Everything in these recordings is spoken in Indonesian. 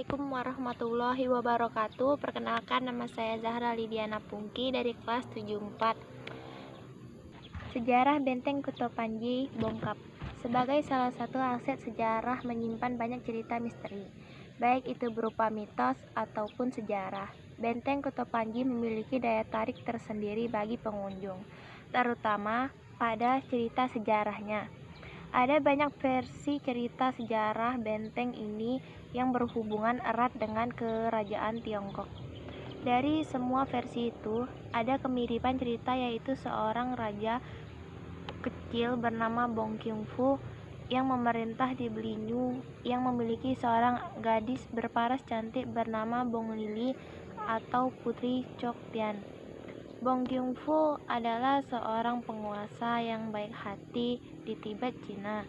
Assalamualaikum warahmatullahi wabarakatuh. Perkenalkan, nama saya Zahra Lidiana Pungki dari kelas 74. Sejarah Benteng Kuto Panji Bongkap. Sebagai salah satu aset sejarah menyimpan banyak cerita misteri, baik itu berupa mitos ataupun sejarah. Benteng Kuto Panji memiliki daya tarik tersendiri bagi pengunjung, terutama pada cerita sejarahnya. Ada banyak versi cerita sejarah benteng ini yang berhubungan erat dengan kerajaan Tiongkok. Dari semua versi itu, ada kemiripan cerita, yaitu seorang raja kecil bernama Bong Qiongfu yang memerintah di Belinyu, yang memiliki seorang gadis berparas cantik bernama Bong Lili atau Putri Choktian. Bong Qiongfu adalah seorang penguasa yang baik hati di Tibet, Cina,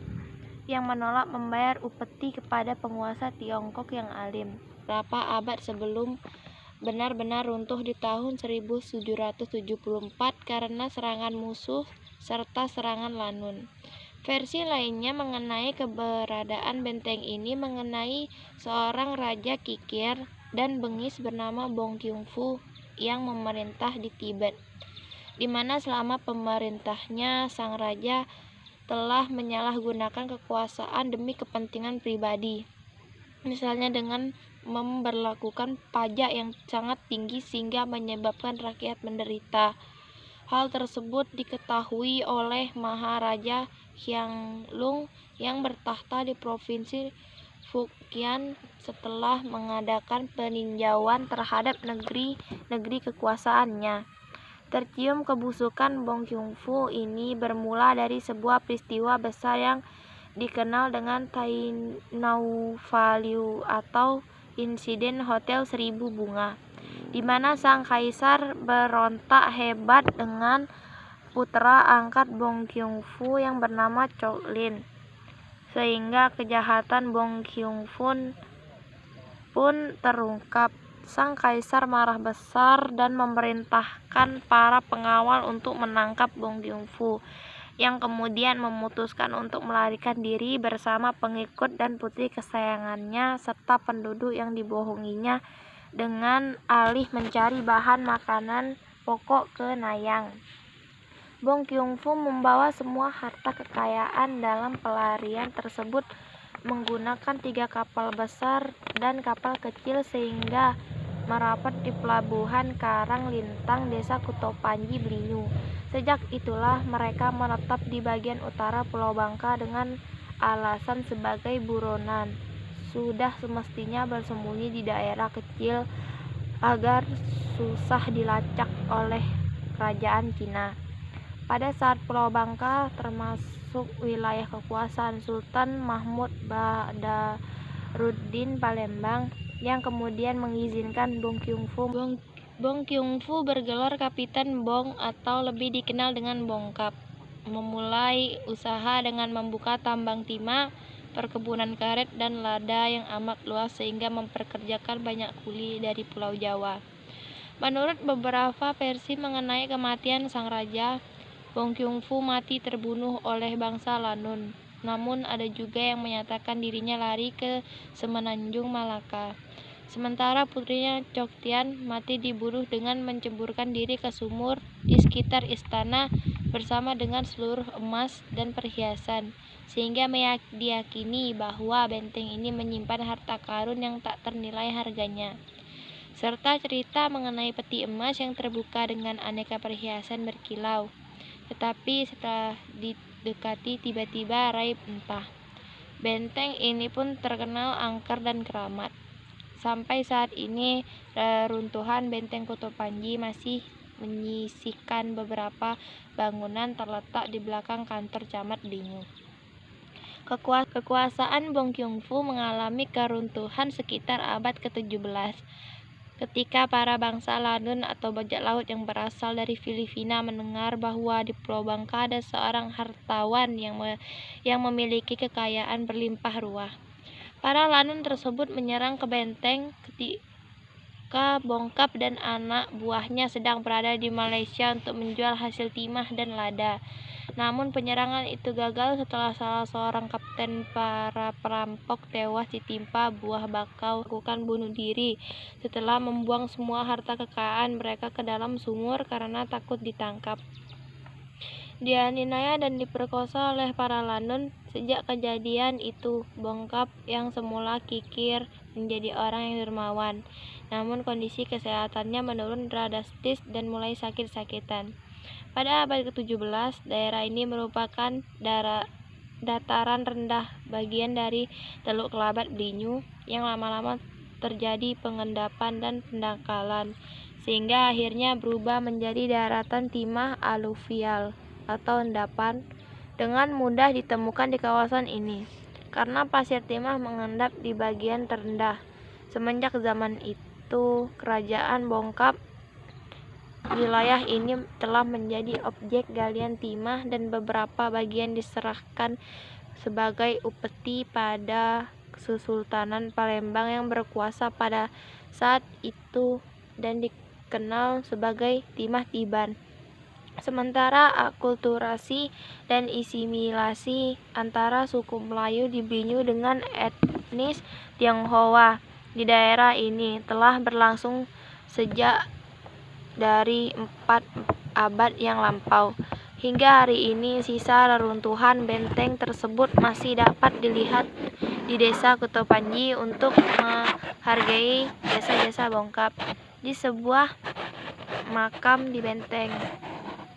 yang menolak membayar upeti kepada penguasa Tiongkok yang alim. Beberapa abad sebelum benar-benar runtuh di tahun 1774 karena serangan musuh serta serangan Lanun. Versi lainnya mengenai keberadaan benteng ini mengenai seorang raja kikir dan bengis bernama Bong Qiongfu yang memerintah di Tibet, di mana selama pemerintahnya sang raja telah menyalahgunakan kekuasaan demi kepentingan pribadi, misalnya dengan memberlakukan pajak yang sangat tinggi sehingga menyebabkan rakyat menderita. Hal tersebut diketahui oleh Maharaja Qianlong yang bertahta di provinsi Fujian setelah mengadakan peninjauan terhadap negeri kekuasaannya. Tercium kebusukan Bong Qiongfu ini bermula dari sebuah peristiwa besar yang dikenal dengan Tai Nau Valley atau insiden Hotel Seribu Bunga, di mana sang kaisar berontak hebat dengan putra angkat Bong Qiongfu yang bernama Choklin, sehingga kejahatan Bong Qiongfu pun terungkap. Sang kaisar marah besar dan memerintahkan para pengawal untuk menangkap Bong Qiongfu, yang kemudian memutuskan untuk melarikan diri bersama pengikut dan putri kesayangannya serta penduduk yang dibohonginya dengan alih mencari bahan makanan pokok ke Nayang. Bong Qiongfu membawa semua harta kekayaan dalam pelarian tersebut menggunakan 3 kapal besar dan kapal kecil sehingga merapat di pelabuhan Karang Lintang, desa Kuto Panji, Belinyu. Sejak itulah mereka menetap di bagian utara Pulau Bangka dengan alasan sebagai buronan. Sudah semestinya bersembunyi di daerah kecil agar susah dilacak oleh kerajaan Cina. Pada saat Pulau Bangka termasuk wilayah kekuasaan Sultan Mahmud Badarudin Palembang, yang kemudian mengizinkan Bong Qiongfu bergelar Kapitan Bong atau lebih dikenal dengan Bongkap, memulai usaha dengan membuka tambang timah, perkebunan karet dan lada yang amat luas sehingga mempekerjakan banyak kuli dari Pulau Jawa. Menurut beberapa versi mengenai kematian sang raja, Bong Qiongfu mati terbunuh oleh bangsa Lanun. Namun ada juga yang menyatakan dirinya lari ke Semenanjung Malaka. Sementara putrinya Choktian mati dibunuh dengan menceburkan diri ke sumur di sekitar istana bersama dengan seluruh emas dan perhiasan, sehingga diyakini bahwa benteng ini menyimpan harta karun yang tak ternilai harganya, serta cerita mengenai peti emas yang terbuka dengan aneka perhiasan berkilau. Tetapi setelah didekati tiba-tiba raib entah. Benteng ini pun terkenal angker dan keramat. Sampai saat ini reruntuhan Benteng Kuto Panji masih menyisihkan beberapa bangunan terletak di belakang kantor camat Belinyu. Kekuasaan Bong Qiongfu mengalami keruntuhan sekitar abad ke-17. Ketika para bangsa Lanun atau bajak laut yang berasal dari Filipina mendengar bahwa di Pulau Bangka ada seorang hartawan yang memiliki kekayaan berlimpah ruah, para Lanun tersebut menyerang ke benteng ketika Bongkap dan anak buahnya sedang berada di Malaysia untuk menjual hasil timah dan lada. Namun penyerangan itu gagal setelah salah seorang kapten para perampok tewas ditimpa buah bakau melakukan bunuh diri setelah membuang semua harta kekayaan mereka ke dalam sumur karena takut ditangkap. Dianiaya dan diperkosa oleh para lanun. Sejak kejadian itu, Bongkap yang semula kikir menjadi orang yang dermawan. Namun kondisi kesehatannya menurun drastis dan mulai sakit-sakitan. Pada abad ke-17, daerah ini merupakan dataran rendah bagian dari Teluk Kelabat Blinyu yang lama-lama terjadi pengendapan dan pendangkalan, sehingga akhirnya berubah menjadi daratan timah aluvial atau endapan dengan mudah ditemukan di kawasan ini karena pasir timah mengendap di bagian terendah. Semenjak zaman itu, kerajaan Bongkap wilayah ini telah menjadi objek galian timah dan beberapa bagian diserahkan sebagai upeti pada Kesultanan Palembang yang berkuasa pada saat itu dan dikenal sebagai Timah Tiban. Sementara akulturasi dan asimilasi antara suku Melayu di Blinyu dengan etnis Tionghoa di daerah ini telah berlangsung sejak dari 4 abad yang lampau. Hingga hari ini sisa reruntuhan benteng tersebut masih dapat dilihat di desa Kuto Panji untuk menghargai jasa-jasa Bongkap. Di sebuah makam di benteng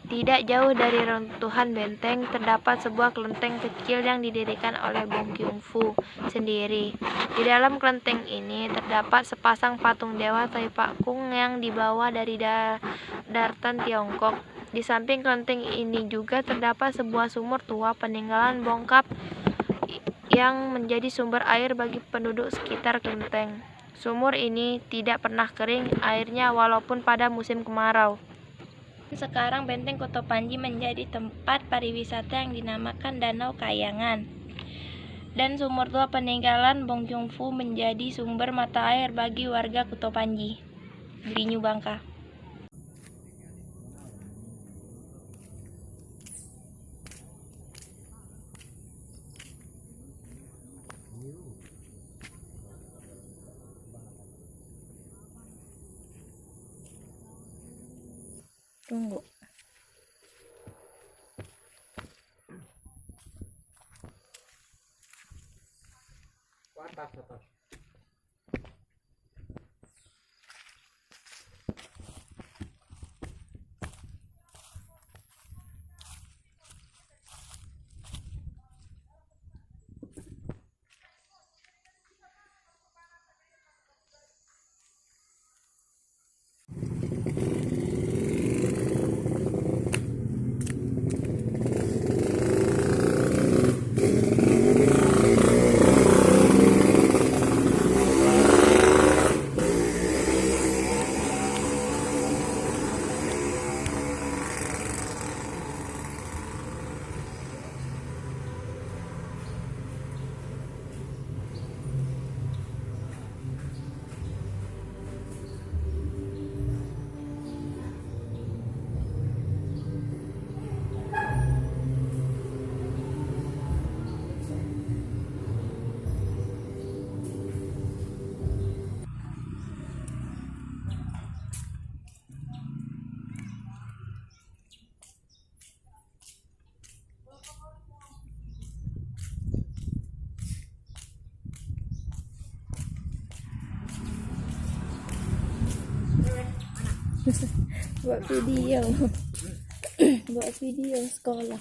tidak jauh dari runtuhan benteng terdapat sebuah kelenteng kecil yang didirikan oleh Bong Kyung-fu sendiri. Di dalam kelenteng ini terdapat sepasang patung dewa Tai Pak Kung yang dibawa dari daratan Tiongkok. Di samping kelenteng ini juga terdapat sebuah sumur tua peninggalan Bongkap yang menjadi sumber air bagi penduduk sekitar kelenteng. Sumur ini tidak pernah kering airnya walaupun pada musim kemarau. Sekarang benteng Kuto Panji menjadi tempat pariwisata yang dinamakan Danau Kayangan. Dan sumur tua peninggalan Bong Kyung-fu menjadi sumber mata air bagi warga Kuto Panji, Blinyu Bangka. Tunggu. Atas. buat video buat video sekolah.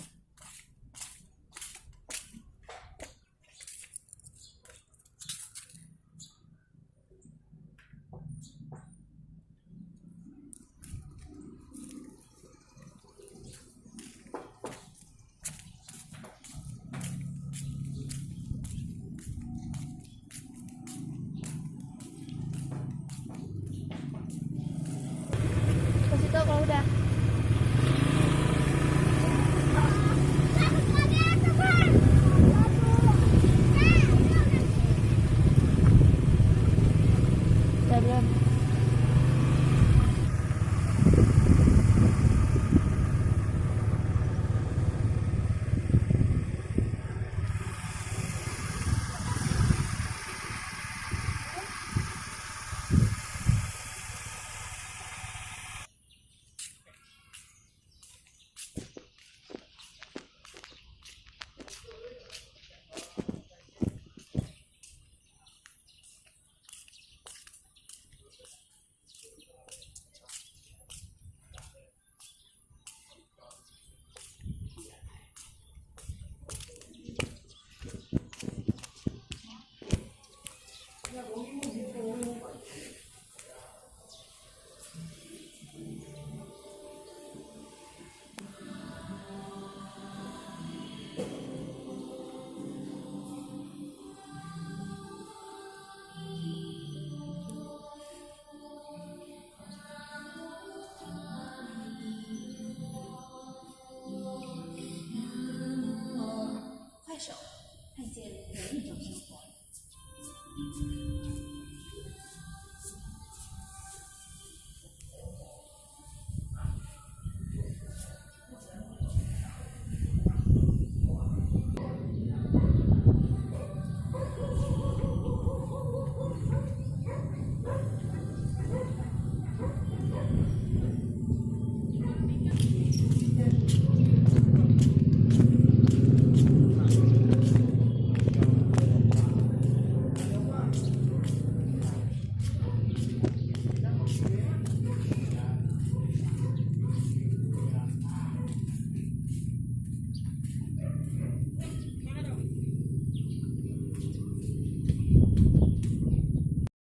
Kasih tau kalau udah. Dalam.